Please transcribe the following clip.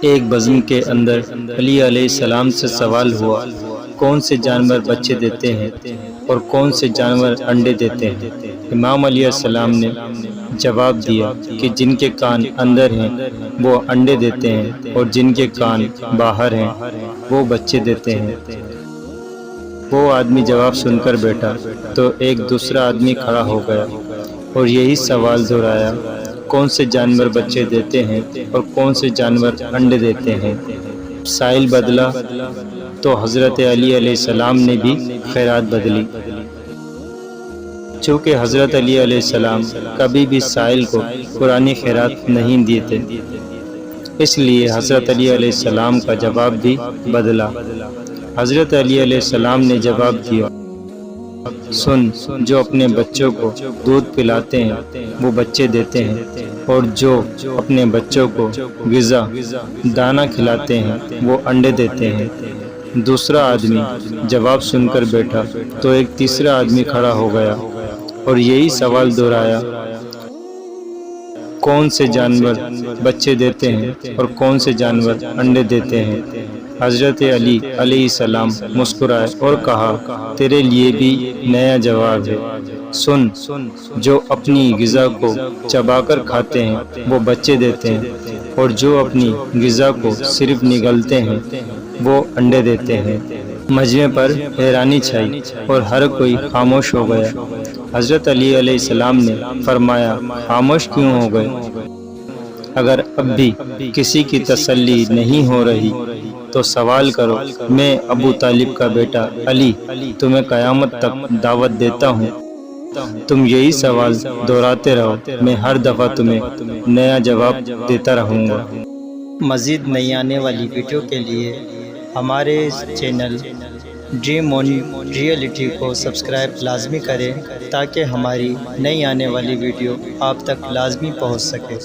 ایک بزم کے اندر علی علیہ السلام سے سوال ہوا، کون سے جانور بچے دیتے ہیں اور کون سے جانور انڈے دیتے ہیں؟ امام علیہ السلام نے جواب دیا کہ جن کے کان اندر ہیں وہ انڈے دیتے ہیں اور جن کے کان باہر ہیں وہ بچے دیتے ہیں۔ وہ آدمی جواب سن کر بیٹھا تو ایک دوسرا آدمی کھڑا ہو گیا اور یہی سوال دہرایا، کون سے جانور بچے دیتے ہیں اور کون سے جانور انڈے دیتے ہیں؟ سائل بدلا تو حضرت علی علیہ السلام نے بھی خیرات بدلی۔ چونکہ حضرت علی علیہ السلام کبھی بھی سائل کو پرانی خیرات نہیں دیتے، اس لیے حضرت علی علیہ السلام کا جواب بھی بدلا۔ حضرت علی علیہ السلام نے جواب دیا، سن، جو اپنے بچوں کو دودھ پلاتے ہیں وہ بچے دیتے ہیں اور جو اپنے بچوں کو غذا دانہ کھلاتے ہیں وہ انڈے دیتے ہیں۔ دوسرا آدمی جواب سن کر بیٹھا تو ایک تیسرا آدمی کھڑا ہو گیا اور یہی سوال دہرایا، کون سے جانور بچے دیتے ہیں اور کون سے جانور انڈے دیتے ہیں؟ حضرت علی علیہ السلام مسکرائے اور کہا، تیرے لیے بھی نیا جواب ہے، سن، جو اپنی غذا کو چبا کر کھاتے ہیں وہ بچے دیتے ہیں اور جو اپنی غذا کو صرف نگلتے ہیں وہ انڈے دیتے ہیں۔ مجمع پر حیرانی چھائی اور ہر کوئی خاموش ہو گیا۔ حضرت علی علیہ السلام نے فرمایا، خاموش کیوں ہو گئے؟ اگر اب بھی کسی کی تسلی نہیں ہو رہی تو سوال کرو، میں ابو طالب کا بیٹا علی تمہیں قیامت تک دعوت دیتا ہوں، تم یہی سوال دہراتے رہو، میں ہر دفعہ تمہیں نیا جواب دیتا رہوں گا۔ مزید نئی آنے والی ویڈیو کے لیے ہمارے چینل ڈریم آن ریئلٹی کو سبسکرائب لازمی کریں تاکہ ہماری نئی آنے والی ویڈیو آپ تک لازمی پہنچ سکے۔